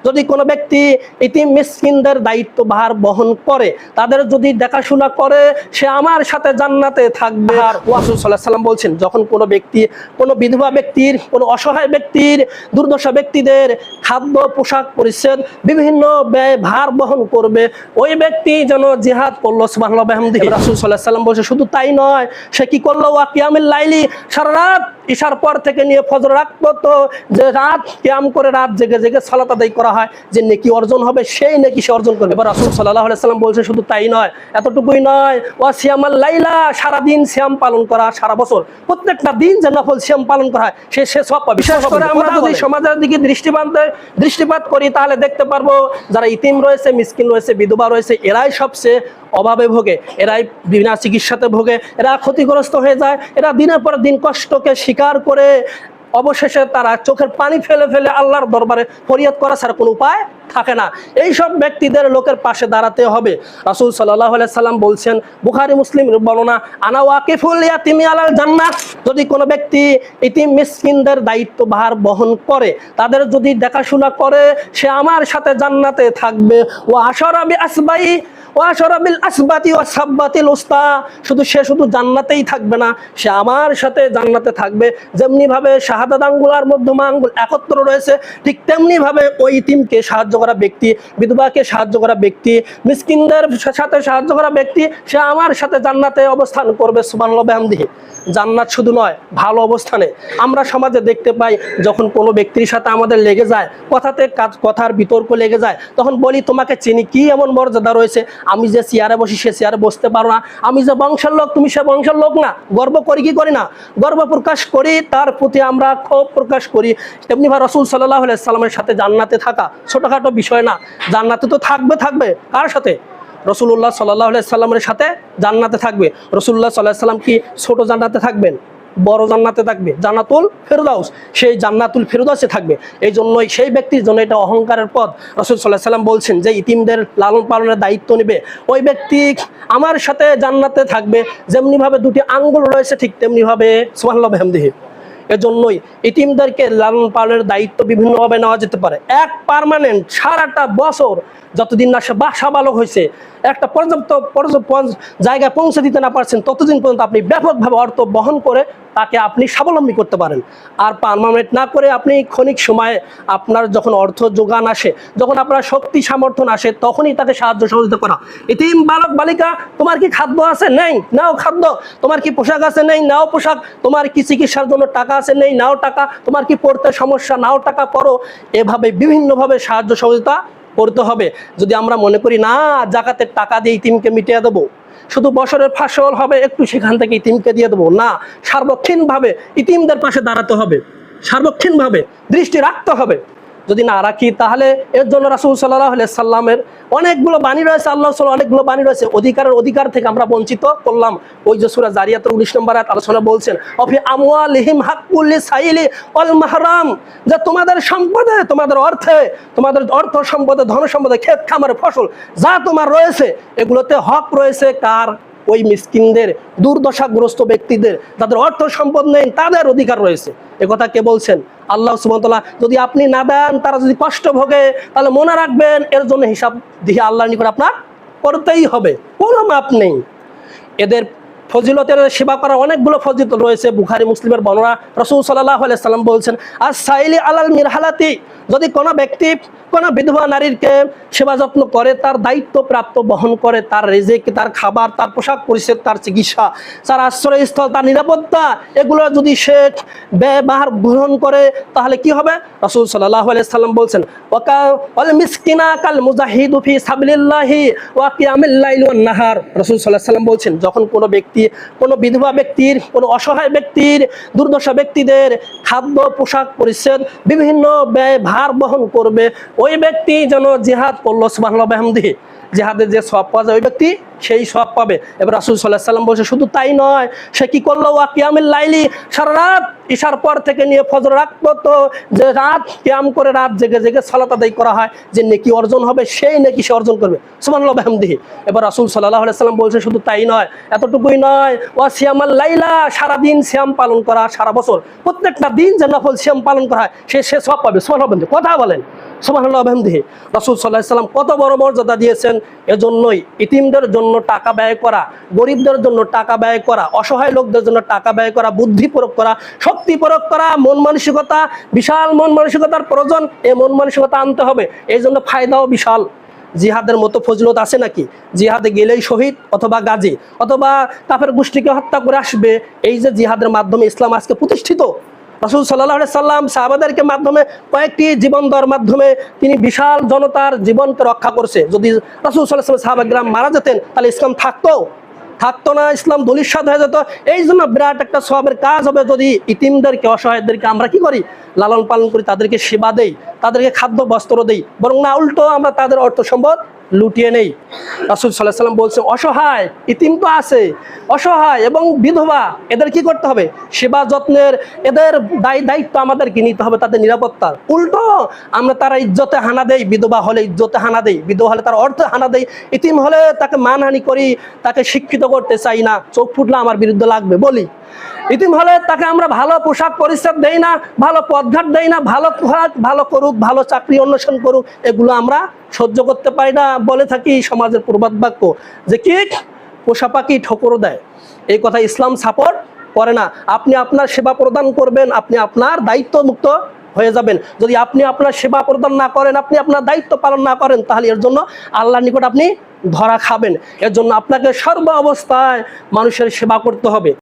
যদি কোনো ব্যক্তি ইতিম মিসকিনদের দায়িত্বভার বহন করে, তাদের যদি দেখাশোনা করে, সে আমার সাথে জান্নাতে থাকবে। আর রাসূল সাল্লাল্লাহু আলাইহি ওয়াসাল্লাম বলছেন, যখন কোনো ব্যক্তি, কোনো বিধবা ব্যক্তির, কোনো অসহায় ব্যক্তির, দুর্দশা ব্যক্তিদের খাদ্য, পোশাক, পরিচ্ছদ, বিভিন্ন ব্যয় ভার বহন করবে, ওই ব্যক্তি যেন জিহাদ করলো। সুবহানাল্লাহ ওয়া বিহামদিহি। রাসূল সাল্লাল্লাহু আলাইহি ওয়াসাল্লাম বলছে, শুধু তাই নয়, সে কি করলো? ওয়া কিয়ামুল লাইলি, সারা রাত ইশার পর থেকে নিয়ে ফজর রাত পর্যন্ত যে রাত কিয়াম করে রাত জেগে জেগে সালাত আদায় করা হয়, যে নেকি অর্জন হবে, সেই নেকি সে অর্জন করবে। এবার রাসূল সাল্লাল্লাহু আলাইহি ওয়াসাল্লাম বলছে, শুধু তাই নয়, এতটুকুই নয়, ওয়া সিয়ামাল লাইলা, সারা দিন সিয়াম পালন করা, সারা বছর প্রত্যেকটা দিন যে নফল সিয়াম পালন করা হয়, সে সওয়াব পাবে। বিশেষ করে আমরা যদি সমাজের দিকে দৃষ্টিপাত করি, তাহলে দেখতে পারবো যারা ইতিম রয়েছে, মিসকিন রয়েছে, বিধবা রয়েছে, এরাই সবচেয়ে অভাবে ভোগে, এরাই বিনা চিকিৎসাতে ভোগে, এরা ক্ষতিগ্রস্ত হয়ে যায়, এরা দিনের পর দিন কষ্টকে স্বীকার করে অবশেষে তারা চোখের পানি ফেলে ফেলে আল্লাহর দরবারে ফরিয়াদ করা ছাড়া কোনো উপায় থাকে না। এই সব ব্যক্তিদের লোকের পাশে দাঁড়াতে হবে। রাসূল সাল্লাল্লাহু আলাইহি সাল্লাম বলছেন, বুখারী মুসলিম বর্ণনা, আনা ওয়াকিফুল ইয়াতিমি আলাল জান্নাহ, যদি কোনো ব্যক্তি ইতিম মিসকিনদের দায়িত্বভার বহন করে, তাদের যদি দেখাশোনা করে, সে আমার সাথে জান্নাতে থাকবে। ওয়া আশরাবি আসবাই ওয়া শরাবিল আসবাতি ওয়া সাব্বাতিল উস্তা, শুধু জান্নাতেই থাকবে না, সে আমার সাথে জান্নাতে থাকবে। যেমনি ভাবে শাহাদাত আঙ্গুল আর মধ্যমা আঙ্গুল একত্র রয়েছে, ঠিক তেমনি ভাবে ওই ইতিমকে সাহায্য করা ব্যক্তি, বিধবাকে সাহায্য করা ব্যক্তি, মিসকিনদের সাথে সাহায্য করা ব্যক্তি, সে আমার সাথে জান্নাতে অবস্থান করবে। সুবহানাল্লাহ ওয়া বিহামদিহি। জান্নাত শুধু নয়, ভালো অবস্থানে। আমরা সমাজে দেখতে পাই, যখন কোনো ব্যক্তির সাথে আমাদের লেগে যায়, কথার বিতর্ক লেগে যায়, তখন বলি, তোমাকে চিনি, কি এমন মর্যাদা রয়েছে, আমি যে চেয়ারে বসি সে চেয়ারে বসতে পারো না, আমি যে বংশের লোক তুমি সে বংশের লোক না। গর্ব করি কি করি না? গর্ব প্রকাশ করি, তার প্রতি আমরা ক্ষোভ প্রকাশ করি। তেমনিভাবে রাসূল সাল্লাল্লাহু আলাইহি সাল্লামের সাথে জান্নাতে থাকা ছোটখাটো বিষয় না, জান্নাতে তো থাকবে। কার সাথে? রাসূলুল্লাহ সাল্লাল্লাহু আলাইহি সাল্লামের সাথে জান্নাতে থাকবে। রাসূলুল্লাহ সাল্লাল্লাহু আলাইহি সাল্লাম কি ছোট জান্নাতে থাকবেন? বড় জান্নাতে থাকবে, জান্নাতুল ফেরদাউস, সেই জান্নাতুল ফেরদাউসে থাকবে। এই জন্যই সেই ব্যক্তির জন্য এটা অহংকারের পথ। রাসূল সাল্লাল্লাহু আলাইহি সাল্লাম বলছেন, যে ইতিমদের লালন পালনের দায়িত্ব নেবে, ওই ব্যক্তি আমার সাথে জান্নাতে থাকবে। যেমনিভাবে দুটি আঙ্গুল রয়েছে, ঠিক তেমনিভাবে সুবহানাল্লাহ বিহামদিহি। এজন্যই ইতিমদেরকে লালন পালনের দায়িত্ব বিভিন্নভাবে নেওয়া যেতে পারে। এক পার্মানেন্ট সারাটা বছর যতদিন না সে বাসা বালক হয়েছে, একটা পর্যাপ্ত জায়গায় পৌঁছে দিতে না পারছেন, ততদিন পর্যন্ত আপনি ব্যাপকভাবে অর্থ বহন করে তাকে আপনি স্বাবলম্বী করতে পারেন। আর পার্মানেন্ট না করে আপনি ক্ষণিক সময়ে আপনার যখন অর্থ যোগান আসে, যখন আপনার শক্তি সামর্থ্য আসে, তখনই তাকে সাহায্য সহযোগিতা করা। ইতিম বালক বালিকা, তোমার কি খাদ্য আছে? নেই, নাও খাদ্য। তোমার কি পোশাক আছে? নেই, নাও পোশাক। তোমার কি চিকিৎসার জন্য টাকা আছে? নেই, নাও টাকা। তোমার কি পড়তে সমস্যা? নাও টাকা, পড়ো। এভাবে বিভিন্নভাবে সাহায্য সহযোগিতা করতে হবে। যদি আমরা মনে করি না জাকাতের টাকা দিয়ে ইতিমকে মিটিয়ে দেবো, শুধু বছরের ফসল হবে একটু, সেখান থেকে ইতিমকে দিয়ে দেবো, না, সার্বক্ষণিকভাবে ইতিমদের পাশে দাঁড়াতে হবে, সার্বক্ষণিকভাবে দৃষ্টি রাখতে হবে। যদি না রাখি, তাহলে এর জন্য রাসূল সাল্লাল্লাহু আলাইহি সাল্লামের অনেকগুলো বাণী রয়েছে, আল্লাহ সাল্লাল্লাহু অনেকগুলো বাণী রয়েছে। অধিকার থেকে আমরা বঞ্চিত করলাম। ওই যে সূরা জারিয়াতের 19 নম্বর আয়াত আলোচনা বলছেন, অফি আমওয়ালিহিম হাক্কুল লিসাইলি ওয়াল মাহরাম, যে তোমাদের সম্পদে, তোমাদের অর্থ সম্পদে, ধন সম্পদে, ক্ষেত খামারে, ফসল যা তোমার রয়েছে, এগুলোতে হক রয়েছে কার? ওই মিসকিনদের, দুর্দশাগ্রস্ত ব্যক্তিদের, যাদের অর্থ সম্পদ নেই, তাদের অধিকার রয়েছে। একথা কে বলছেন? আল্লাহ সুবহানাহু ওয়া তাআলা। যদি আপনি না দেন, তারা যদি কষ্ট ভোগে, তাহলে মনে রাখবেন এর জন্য হিসাব দিয়ে আল্লাহর নিকট আপনার করতেই হবে, কোনো মাপ নেই। এদের ফজিলতের সেবা করার অনেকগুলো ফজিলত রয়েছে। বুখারী মুসলিমের বর্ণনা, রাসূল সাল্লাল্লাহু আলাইহি সাল্লাম বলছেন, আস-সাইলি আলাল মিরহালাতি, যদি কোনো ব্যক্তি কোনো বিধবা নারীকে সেবা যত্ন করে, তার দায়িত্ব প্রাপ্ত বহন করে, তার রিজিক, তার খাবার, তার পোশাক পরিচ্ছদ, তার চিকিৎসা, তার আশ্রয়স্থল, তার নিরাপত্তা, এগুলো যদি সে ব্যবহার গ্রহণ করে, তাহলে কি হবে? রাসূল সাল্লাল্লাহু আলাইহি সাল্লাম বলছেন, ওয়াল মিসকিনা কাল মুজাহিদু ফি সাবিলিল্লাহি ওয়া কিয়ামিল লাইলি ওয়ান নাহার। রাসূল সাল্লাল্লাহু আলাইহি সাল্লাম বলছেন, যখন কোনো ব্যক্তি, কোনো বিধবা ব্যক্তির, কোনো অসহায় ব্যক্তির, দুর্দশা ব্যক্তিদের খাদ্য, পোশাক, পরিচ্ছদ, বিভিন্ন ব্যয় ভার বহন করবে, ওই ব্যক্তি যেন জিহাদ করলো। সুবহানাল্লাহ ওয়া বিহামদিহি। জিহাদের যে সওয়াব পাওয়া যায়, ওই ব্যক্তি সেই সওয়াব পাবে। এবার রাসূল সাল্লাল্লাহু আলাইহি সাল্লাম বলছে, শুধু তাই নয়, সে কি করলো? ওয়া কিয়ামুল লাইলি, সারা রাত ইশার পর থেকে নিয়ে ফজর রাত পর্যন্ত যে রাত কিয়াম করে রাত জেগে জেগে সালাত আদায় করা হয়, যে নেকি অর্জন হবে, সেই নেকি সে অর্জন করবে। সুবহানাল্লাহ ওয়া বিহামদিহি। এবার রাসূল সাল্লাল্লাহু আলাইহি সাল্লাম বলছে, শুধু তাই নয়, এতটুকুই নয়, ওয়া সিয়ামাল লাইলা, সারা দিন সিয়াম পালন করা, সারা বছর প্রত্যেকটা দিন যে নফল সিয়াম পালন করা হয়, সে সওয়াব পাবে। সুবহানাল্লাহ। কথা বলেন, সুবহানাল্লাহ বিহামদিহি। রাসূল সাল্লাল্লাহু আলাইহি সাল্লাম কত বড় মর্যাদা দিয়েছেন। এজন্যই ইতিমদের জন্য টাকা ব্যয় করা, গরিবদের জন্য টাকা ব্যয় করা, অসহায় লোকদের জন্য টাকা ব্যয় করা, বুদ্ধি প্রয়োগ করা, শক্তি প্রয়োগ করা, মন মানসিকতা, বিশাল মন মানসিকতার প্রয়োজন। এই মন মানসিকতা আনতে হবে। এই জন্য ফায়দাও বিশাল। জিহাদের মতো ফজিলত আছে নাকি? জিহাদে গেলেই শহীদ অথবা গাজী অথবা কাফের গোষ্ঠীকে হত্যা করে আসবে। এই যে জিহাদের মাধ্যমে ইসলাম আজকে প্রতিষ্ঠিত। রাসূল সাল্লাল্লাহু আলাইহি সাল্লাম সাহাবাদেরকে মাধ্যমে কয়েকটি জীবন দেওয়ার মাধ্যমে তিনি বিশাল জনতার জীবনকে রক্ষা করছে। যদি রাসূল সাল্লাল্লাহু আলাইহি সাহাবাগণ মারা যেতেন তাহলে ইসলাম থাকতো না, ইসলাম ধূলিসাৎ হয়ে যেত। এই জন্য বিরাট একটা সওয়াবের কাজ হবে যদি ইতিমদেরকে, অসহায়দেরকে আমরা কি করি? লালন পালন করি, তাদেরকে সেবা দেই, তাদেরকে খাদ্য বস্ত্র দেই, বরং না উল্টো আমরা তাদের অর্থ সম্পদ লুটিয়ে নেই। রাসূল সাল্লাল্লাহু আলাইহি সাল্লাম বলছেন অসহায় ইতিম তো আছে, অসহায় এবং বিধবা, এদের কি করতে হবে? সেবা যত্নের, এদের দায়িত্ব আমাদেরকে নিতে হবে, তাদের নিরাপত্তার। উল্টো আমরা তারা ইজ্জতে হানা দেই, বিধবা হলে ইজ্জতে হানা দেই, বিধবা হলে তার অর্থে হানা দেই, ইতিম হলে তাকে মানহানি করি, তাকে শিক্ষিত করতে চাই না, চোখ ফুটলে আমার বিরুদ্ধে লাগবে বলি। ইতিম হলে তাকে আমরা ভালো পোশাক পরিচ্ছদ দেই না, ভালো পদঘাট দেই না, ভালো পোশাক, ভালো করুক, ভালো চাকরি অন্বেষণ করুক, এগুলো আমরা সহ্য করতে পারি না। বলে থাকি সমাজের প্রবাদ বাক্য যে কি, পোষা পাখি ঠোকর দেয়। এই কথা ইসলাম সাপোর্ট করে না। আপনি আপনার সেবা প্রদান করবেন, আপনি আপনার দায়িত্ব মুক্ত হয়ে যাবেন। যদি আপনি আপনার সেবা প্রদান না করেন, আপনি আপনার দায়িত্ব পালন না করেন, তাহলে এর জন্য আল্লাহর নিকট আপনি ধরা খাবেন। এর জন্য আপনাকে সর্ব অবস্থায় মানুষের সেবা করতে হবে।